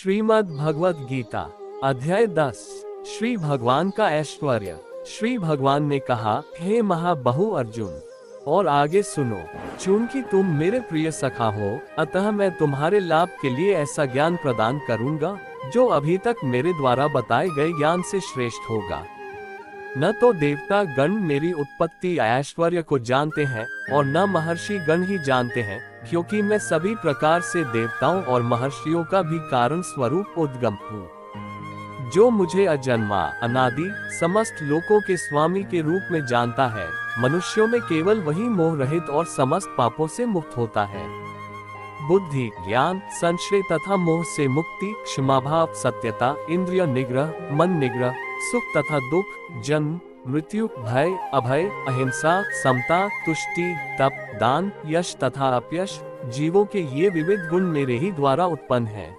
श्रीमद् भगवत गीता अध्याय 10। श्री भगवान का ऐश्वर्य। श्री भगवान ने कहा, हे महाबहु अर्जुन, और आगे सुनो। चूंकि तुम मेरे प्रिय सखा हो, अतः मैं तुम्हारे लाभ के लिए ऐसा ज्ञान प्रदान करूंगा जो अभी तक मेरे द्वारा बताए गए ज्ञान से श्रेष्ठ होगा। न तो देवता गण मेरी उत्पत्ति ऐश्वर्य को जानते हैं और न महर्षि गण ही जानते हैं, क्योंकि मैं सभी प्रकार से देवताओं और महर्षियों का भी कारण स्वरूप उद्गम हूँ। जो मुझे अजन्मा अनादि समस्त लोकों के स्वामी के रूप में जानता है, मनुष्यों में केवल वही मोह रहित और समस्त पापों से मुक्त होता है। बुद्धि, ज्ञान, संशय तथा मोह से मुक्ति, क्षमाभाव, सत्यता, इंद्रिय निग्रह, मन निग्रह, सुख तथा दुख, जन्म, मृत्यु, भय, अभय, अहिंसा, समता, तुष्टि, तप, दान, यश तथा अपयश, जीवों के ये विविध गुण मेरे ही द्वारा उत्पन्न हैं।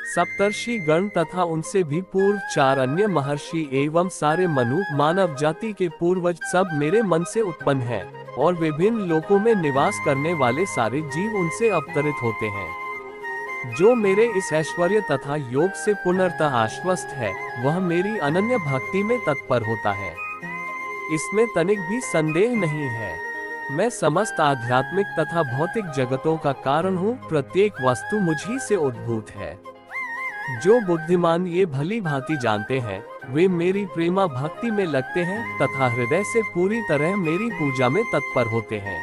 सप्तर्षि गण तथा उनसे भी पूर्व 4 अन्य महर्षि एवं सारे मनु मानव जाति के पूर्वज सब मेरे मन से उत्पन्न हैं, और विभिन्न लोकों में निवास करने वाले सारे जीव उनसे अवतरित होते हैं। जो मेरे इस ऐश्वर्य तथा योग से पुनर्तः आश्वस्त है, वह मेरी अनन्य भक्ति में तत्पर होता है। इसमें तनिक भी संदेह नहीं है। मैं समस्त आध्यात्मिक तथा भौतिक जगतों का कारण हूँ। प्रत्येक वस्तु मुझी से उद्भूत है। जो बुद्धिमान ये भली भांति जानते हैं, वे मेरी प्रेमा भक्ति में लगते हैं तथा हृदय से पूरी तरह मेरी पूजा में तत्पर होते हैं।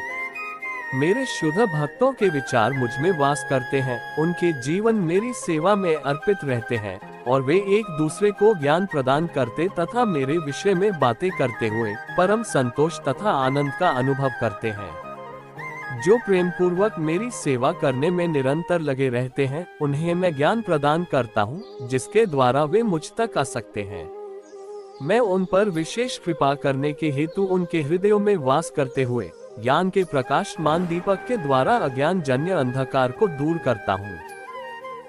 मेरे शुद्ध भक्तों के विचार मुझ में वास करते हैं। उनके जीवन मेरी सेवा में अर्पित रहते हैं, और वे एक दूसरे को ज्ञान प्रदान करते तथा मेरे विषय में बातें करते हुए परम संतोष तथा आनंद का अनुभव करते हैं। जो प्रेम पूर्वक मेरी सेवा करने में निरंतर लगे रहते हैं, उन्हें मैं ज्ञान प्रदान करता हूँ, जिसके द्वारा वे मुझ तक आ सकते हैं। मैं उन पर विशेष कृपा करने के हेतु उनके हृदयों में वास करते हुए ज्ञान के प्रकाशमान दीपक के द्वारा अज्ञान जन्य अंधकार को दूर करता हूँ।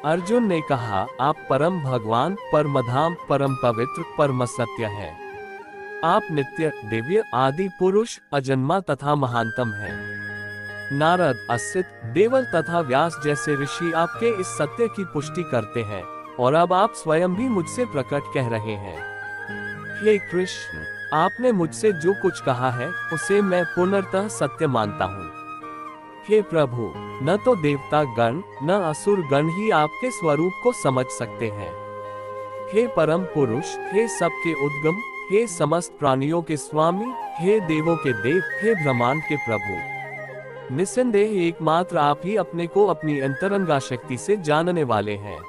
अर्जुन ने कहा, आप परम भगवान, परम धाम, परम पवित्र, परम सत्य है। आप नित्य, दिव्य, आदि पुरुष, अजन्मा तथा महानतम हैं। नारद, असित, देवल तथा व्यास जैसे ऋषि आपके इस सत्य की पुष्टि करते हैं, और अब आप स्वयं भी मुझसे प्रकट कह रहे हैं। हे कृष्ण, आपने मुझसे जो कुछ कहा है, उसे मैं पूर्णतः सत्य मानता हूँ। हे प्रभु, न तो देवता गण न असुर गण ही आपके स्वरूप को समझ सकते हैं। हे परम पुरुष, हे सबके उद्गम, हे समस्त प्राणियों के स्वामी, हे देवों के देव, हे ब्रह्मांड के प्रभु, निस्संदेह एकमात्र आप ही अपने को अपनी अंतरंगा शक्ति से जानने वाले हैं।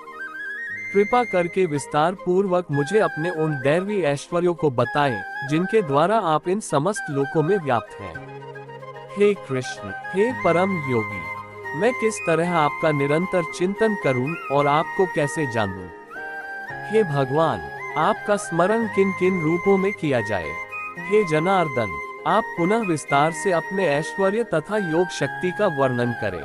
कृपा करके विस्तार पूर्वक मुझे अपने उन दैवी ऐश्वर्यों को बताएं, जिनके द्वारा आप इन समस्त लोकों में व्याप्त हैं। हे कृष्ण, हे परम योगी, मैं किस तरह आपका निरंतर चिंतन करूं और आपको कैसे जानूं? हे भगवान, आपका स्मरण किन किन रूपों में किया जाए? हे जनार्दन, आप पुनः विस्तार से अपने ऐश्वर्य तथा योग शक्ति का वर्णन करें।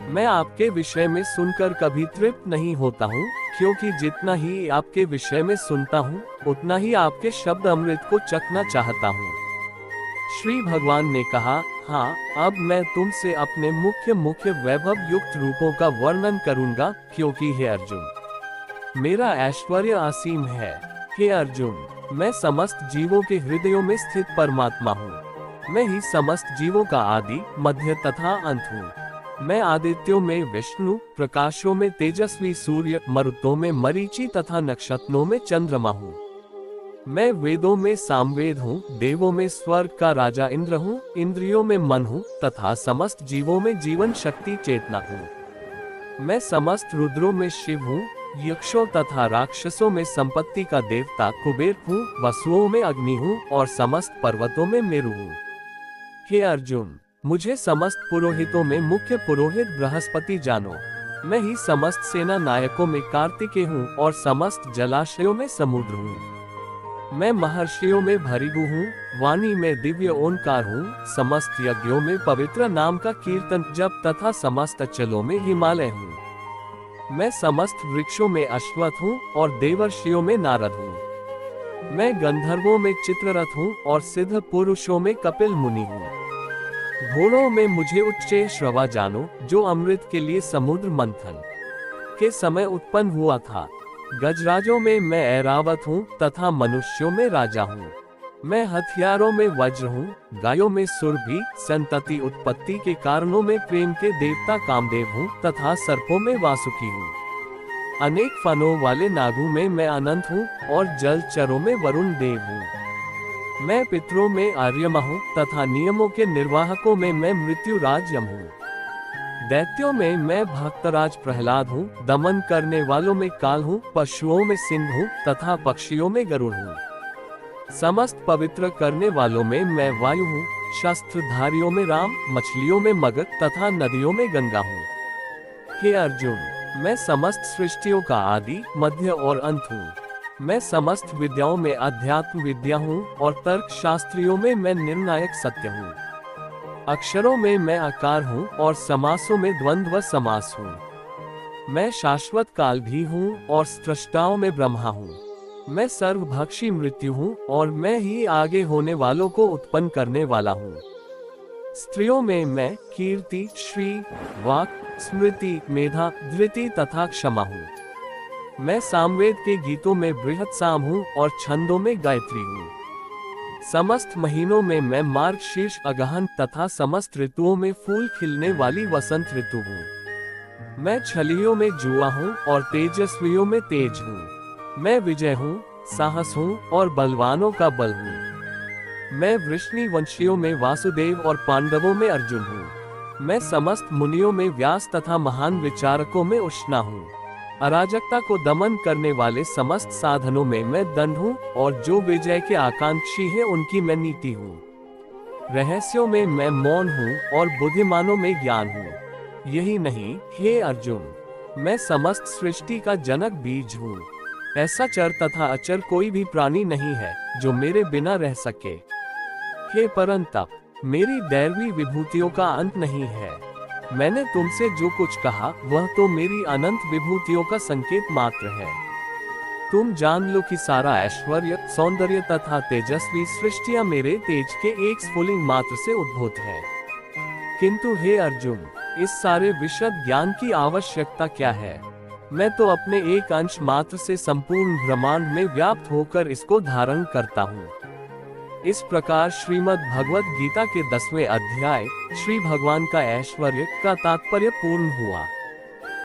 मैं आपके विषय में सुनकर कभी तृप्त नहीं होता हूँ, क्योंकि जितना ही आपके विषय में सुनता हूँ, उतना ही आपके शब्द अमृत को चखना चाहता हूँ। श्री भगवान ने कहा, हाँ, अब मैं तुमसे अपने मुख्य वैभव युक्त रूपों का वर्णन करूंगा, क्योंकि हे अर्जुन, मेरा ऐश्वर्य असीम है। हे अर्जुन, मैं समस्त जीवों के हृदयों में स्थित परमात्मा हूँ। मैं ही समस्त जीवों का आदि, मध्य तथा अंत हूँ। मैं आदित्यों में विष्णु, प्रकाशों में तेजस्वी सूर्य, मरुतों में मरीचि तथा नक्षत्रों में चंद्रमा हूँ। मैं वेदों में सामवेद हूँ, देवों में स्वर्ग का राजा इंद्र हूँ, इंद्रियों में मन हूँ तथा समस्त जीवों में जीवन शक्ति चेतना हूँ। मैं समस्त रुद्रों में शिव हूँ, यक्षों तथा राक्षसों में संपत्ति का देवता कुबेर हूँ, वसुओं में अग्नि हूँ और समस्त पर्वतों में मेरु हूँ। हे अर्जुन, मुझे समस्त पुरोहितों में मुख्य पुरोहित बृहस्पति जानो। मैं ही समस्त सेना नायकों में कार्तिकेय हूँ और समस्त जलाशयों में समुद्र हूँ। मैं महर्षियों में भृगु हूँ, वाणी में दिव्य ओंकार हूँ, समस्त यज्ञों में पवित्र नाम का कीर्तन जप तथा समस्त अचलों में हिमालय हूँ। मैं समस्त वृक्षों में अश्वत्थ हूँ और देवर्षियों में नारद हूँ। मैं गंधर्वों में चित्ररथ हूँ और सिद्ध पुरुषों में कपिल मुनि हूँ। घोड़ों में मुझे उच्च श्रवा जानो, जो अमृत के लिए समुद्र मंथन। के समय उत्पन्न हुआ था। गजराजों में मैं ऐरावत हूँ तथा मनुष्यों में राजा हूँ। मैं हथियारों में वज्र हूँ, गायों में सुरभि, संतति उत्पत्ति के कारणों में प्रेम के देवता कामदेव हूँ तथा सर्पों में वासुकी हूँ। अनेक फनों वाले नागों में मैं अनंत हूँ और जलचरों में वरुण देव हूँ। मैं पितरों में आर्यमा हूँ तथा नियमों के निर्वाहकों में मैं मृत्युराज यम हूँ। दैत्यों में मैं भक्तराज प्रहलाद हूँ, दमन करने वालों में काल हूँ, पशुओं में सिंह हूँ तथा पक्षियों में गरुड़ हूँ। समस्त पवित्र करने वालों में मैं वायु हूँ, शस्त्रधारियों में राम, मछलियों में मगध तथा नदियों में गंगा हूँ। हे अर्जुन, मैं समस्त सृष्टियों का आदि, मध्य और अंत हूँ। मैं समस्त विद्याओं में अध्यात्म विद्या हूँ और तर्क शास्त्रियों में मैं निर्णायक सत्य हूँ। अक्षरों में मैं आकार हूँ और समासों में द्वंद्व समास हूँ। मैं शाश्वत काल भी हूँ और स्रष्टाओं में ब्रह्मा हूँ। मैं सर्वभक्षी मृत्यु हूँ और मैं ही आगे होने वालों को उत्पन्न करने वाला हूँ। स्त्रियों में मैं कीर्ति, श्री, वाक, स्मृति, मेधा, धृति तथा क्षमा हूँ। मैं सामवेद के गीतों में बृहत साम हूँ और छंदों में गायत्री हूँ। समस्त महीनों में मैं मार्ग शीर्ष अगहन तथा समस्त ऋतुओं में फूल खिलने वाली वसंत ऋतु हूँ। मैं छलियों में जुआ हूँ और तेजस्वियों में तेज हूँ। मैं विजय हूँ, साहस हूँ और बलवानों का बल हूँ। मैं वृष्णि वंशियों में वासुदेव और पांडवों में अर्जुन हूँ। मैं समस्त मुनियों में व्यास तथा महान विचारकों में उष्णा हूँ। अराजकता को दमन करने वाले समस्त साधनों में मैं दंड हूँ और जो विजय के आकांक्षी हैं उनकी मैं नीति हूँ। रहस्यों में मैं मौन हूँ और बुद्धिमानों में ज्ञान हूँ। यही नहीं, हे अर्जुन, मैं समस्त सृष्टि का जनक बीज हूँ। ऐसा चर तथा अचर कोई भी प्राणी नहीं है जो मेरे बिना रह सके। हे परंतप, मेरी दैवी विभूतियों का अंत नहीं है। मैंने तुमसे जो कुछ कहा वह तो मेरी अनंत विभूतियों का संकेत मात्र है। तुम जान लो कि सारा ऐश्वर्य, सौंदर्य तथा तेजस्वी सृष्टियां मेरे तेज के एक स्फुलिंग मात्र से उद्भूत है। किंतु हे अर्जुन, इस सारे विशद ज्ञान की आवश्यकता क्या है? मैं तो अपने एक अंश मात्र से संपूर्ण ब्रह्मांड में व्याप्त होकर इसको धारण करता हूँ। इस प्रकार श्रीमद् भगवद गीता के 10वें अध्याय श्री भगवान का ऐश्वर्य का तात्पर्य पूर्ण हुआ।